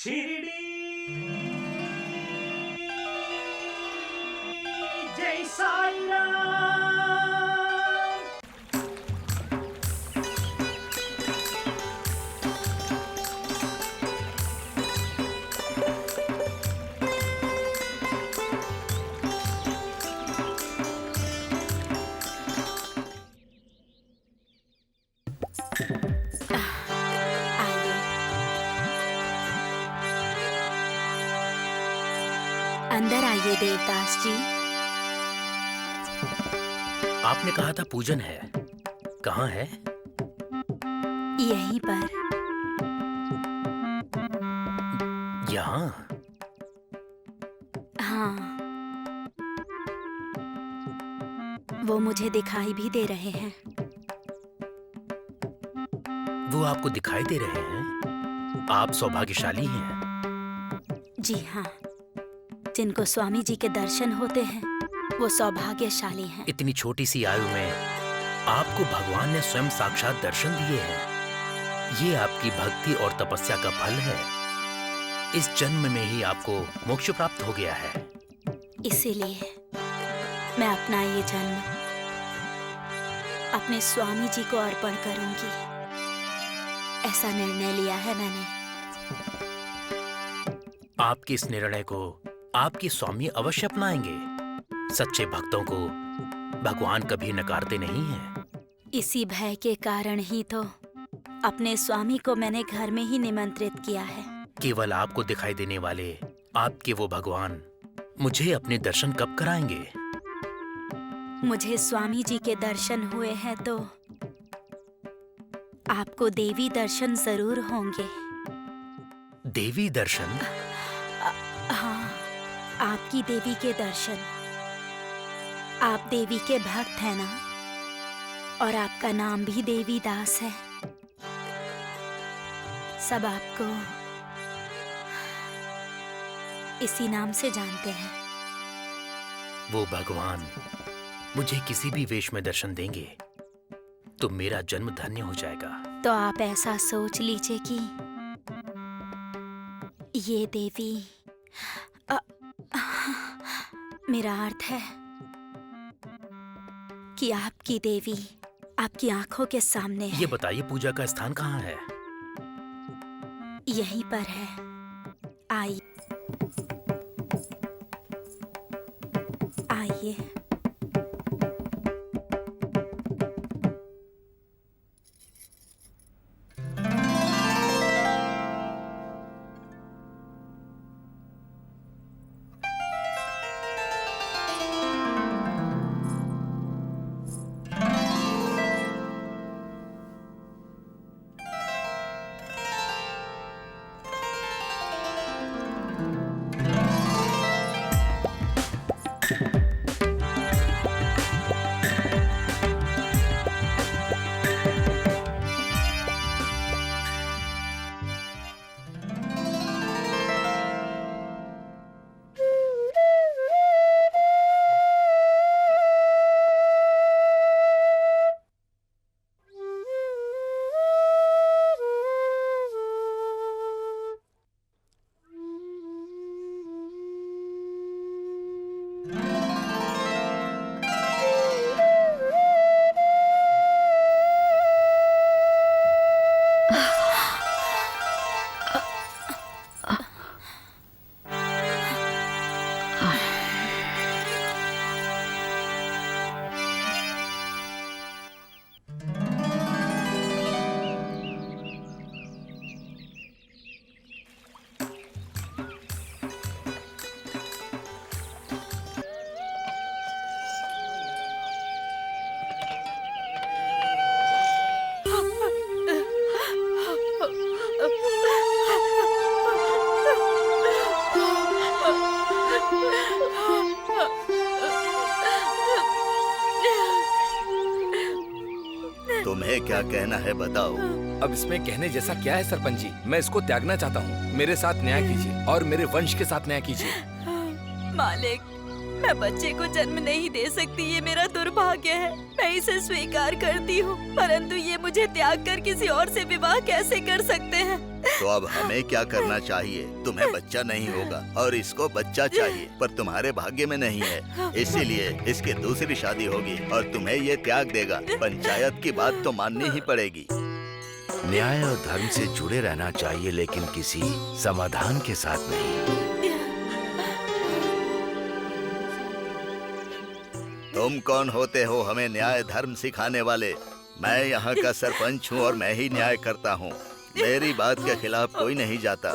शिरडी जय साईं राम। अंदर आइए देवदास जी। आपने कहा था पूजन है, कहाँ है? यहीं पर। यहाँ? हाँ, वो मुझे दिखाई भी दे रहे हैं। वो आपको दिखाई दे रहे हैं? आप सौभाग्यशाली हैं। जी हाँ, जिनको स्वामी जी के दर्शन होते हैं वो सौभाग्यशाली हैं। इतनी छोटी सी आयु में आपको भगवान ने स्वयं साक्षात दर्शन दिए हैं। ये आपकी भक्ति और तपस्या का फल है। इस जन्म में ही आपको मोक्ष प्राप्त हो गया है। इसीलिए मैं अपना ये जन्म अपने स्वामी जी को अर्पण करूंगी। ऐसा निर्णय लिया है मैंने। आपके इस निर्णय को आपके स्वामी अवश्य अपनाएंगे। सच्चे भक्तों को भगवान कभी नकारते नहीं हैं। इसी भय के कारण ही तो अपने स्वामी को मैंने घर में ही निमंत्रित किया है। केवल आपको दिखाई देने वाले आपके वो भगवान मुझे अपने दर्शन कब कराएंगे? मुझे स्वामी जी के दर्शन हुए हैं तो आपको देवी दर्शन जरूर होंगे। देवी दर्शन? हाँ, आपकी देवी के दर्शन। आप देवी के भक्त हैं ना? और आपका नाम भी देवी दास है। सब आपको इसी नाम से जानते हैं। वो भगवान मुझे किसी भी वेश में दर्शन देंगे तो मेरा जन्म धन्य हो जाएगा। तो आप ऐसा सोच लीजिए कि ये देवी मेरा अर्थ है कि आपकी देवी आपकी आंखों के सामने है। ये बताइए पूजा का स्थान कहाँ है? यहीं पर है। आइए आइए। तुम्हें क्या कहना है बताओ। अब इसमें कहने जैसा क्या है सरपंच जी? मैं इसको त्यागना चाहता हूँ। मेरे साथ न्याय कीजिए और मेरे वंश के साथ न्याय कीजिए। मालिक, मैं बच्चे को जन्म नहीं दे सकती, ये मेरा दुर्भाग्य है। मैं इसे स्वीकार करती हूँ, परंतु ये मुझे त्याग कर किसी और से विवाह कैसे कर सकते हैं? तो अब हमें क्या करना चाहिए? तुम्हें बच्चा नहीं होगा और इसको बच्चा चाहिए, पर तुम्हारे भाग्य में नहीं है, इसीलिए इसकी दूसरी शादी होगी और तुम्हें ये त्याग देगा। पंचायत की बात तो माननी ही पड़ेगी। न्याय और धर्म से जुड़े रहना चाहिए, लेकिन किसी समाधान के साथ नहीं। तुम कौन होते हो हमें न्याय धर्म सिखाने वाले? मैं यहाँ का सरपंच हूँ और मैं ही न्याय करता हूँ। मेरी बात के खिलाफ कोई नहीं जाता।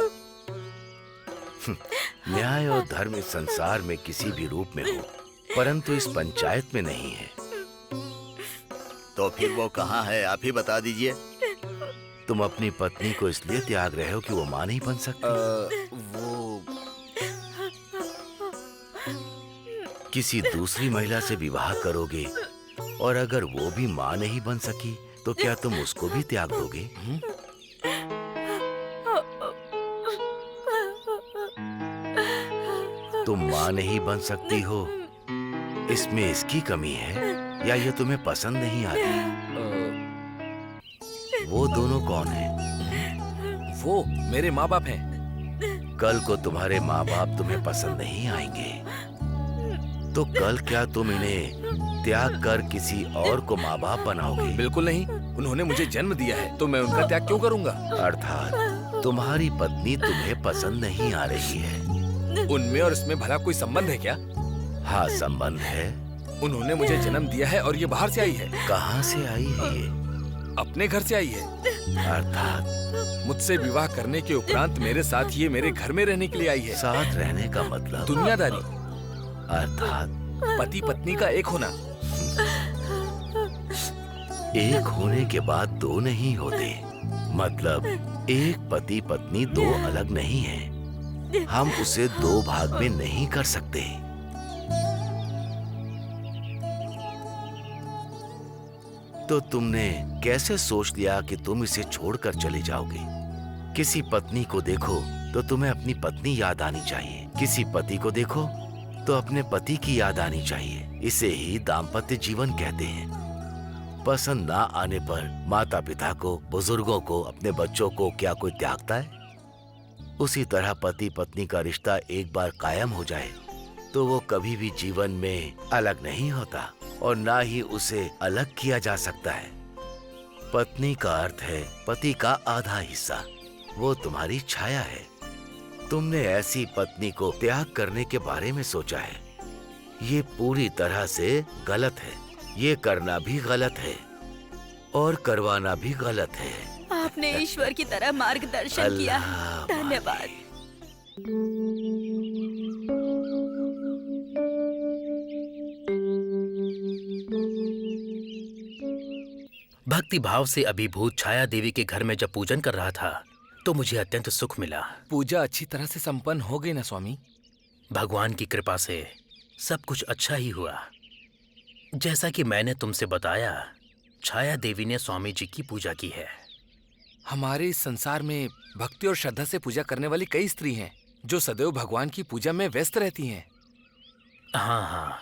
न्याय और धर्म इस संसार में किसी भी रूप में हो, परंतु इस पंचायत में नहीं है। तो फिर वो कहाँ है? आप ही बता दीजिए। तुम अपनी पत्नी को इसलिए त्याग रहे हो कि वो माँ नहीं बन सकती। वो किसी दूसरी महिला से विवाह करोगे और अगर वो भी माँ नहीं बन सकी तो क्या तुम उसको भी त्याग दोगे? तुम माँ नहीं बन सकती हो, इसमें इसकी कमी है या ये तुम्हें पसंद नहीं आती? वो दोनों कौन हैं? वो मेरे माँ बाप हैं। कल को तुम्हारे माँ बाप तुम्हें पसंद नहीं आएंगे, तो कल क्या तुम इन्हें त्याग कर किसी और को माँ बाप बनाओगे? बिल्कुल नहीं। उन्होंने मुझे जन्म दिया है तो मैं उनका त्याग क्यों करूँगा? अर्थात तुम्हारी पत्नी तुम्हें पसंद नहीं आ रही है। उनमें और इसमें भला कोई संबंध है क्या? हाँ, संबंध है। उन्होंने मुझे जन्म दिया है और ये बाहर से आई है। कहाँ से आई है ये? अपने घर से आई है। अर्थात मुझसे विवाह करने के उपरांत मेरे साथ ये मेरे घर में रहने के लिए आई है। साथ रहने का मतलब? दुनियादारी। अर्थात पति पत्नी का एक होना। एक होने के बाद दो नहीं होते, मतलब एक पति पत्नी दो अलग नहीं है। हम उसे दो भाग में नहीं कर सकते। तो तुमने कैसे सोच लिया कि तुम इसे छोड़कर चले जाओगे? किसी पत्नी को देखो तो तुम्हें अपनी पत्नी याद आनी चाहिए, किसी पति को देखो तो अपने पति की याद आनी चाहिए। इसे ही दाम्पत्य जीवन कहते हैं। पसंद ना आने पर माता पिता को, बुजुर्गों को, अपने बच्चों को क्या कोई त्यागता है? उसी तरह पति पत्नी का रिश्ता एक बार कायम हो जाए तो वो कभी भी जीवन में अलग नहीं होता और ना ही उसे अलग किया जा सकता है। पत्नी का अर्थ है पति का आधा हिस्सा, वो तुम्हारी छाया है। तुमने ऐसी पत्नी को त्याग करने के बारे में सोचा है, ये पूरी तरह से गलत है। ये करना भी गलत है और करवाना भी गलत है। आपने ईश्वर की तरह मार्गदर्शन किया, धन्यवाद। भक्ति भाव से अभिभूत छाया देवी के घर में जब पूजन कर रहा था तो मुझे अत्यंत सुख मिला। पूजा अच्छी तरह से संपन्न हो गई ना स्वामी? भगवान की कृपा से सब कुछ अच्छा ही हुआ। जैसा कि मैंने तुमसे बताया, छाया देवी ने स्वामी जी की पूजा की है। हमारे इस संसार में भक्ति और श्रद्धा से पूजा करने वाली कई स्त्री हैं जो सदैव भगवान की पूजा में व्यस्त रहती हैं। हाँ,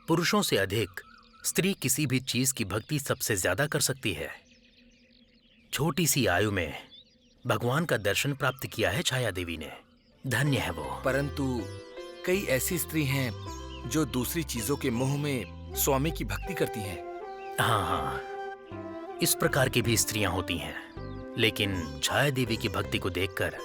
पुरुषों से अधिक स्त्री किसी भी चीज की भक्ति सबसे ज्यादा कर सकती है। छोटी सी आयु में भगवान का दर्शन प्राप्त किया है छाया देवी ने, धन्य है वो। परंतु कई ऐसी स्त्री हैं जो दूसरी चीजों के मोह में स्वामी की भक्ति करती हैं। हाँ, इस प्रकार की भी स्त्रियां होती हैं, लेकिन छाया देवी की भक्ति को देखकर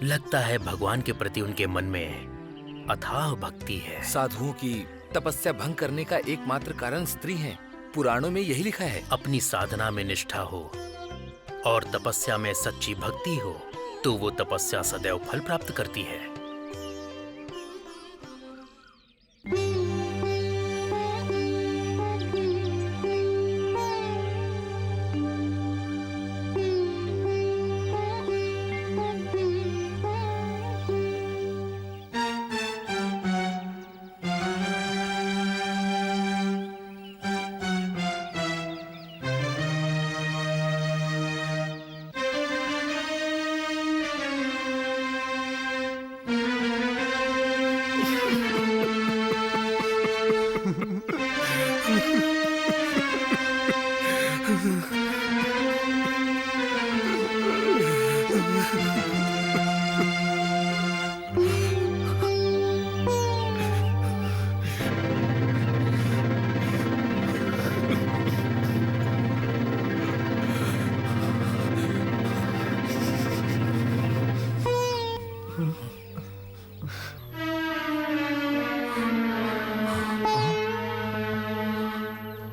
लगता है भगवान के प्रति उनके मन में अथाह भक्ति है। साधुओं की तपस्या भंग करने का एकमात्र कारण स्त्री हैं। पुराणों में यही लिखा है। अपनी साधना में निष्ठा हो और तपस्या में सच्ची भक्ति हो तो वो तपस्या सदैव फल प्राप्त करती है।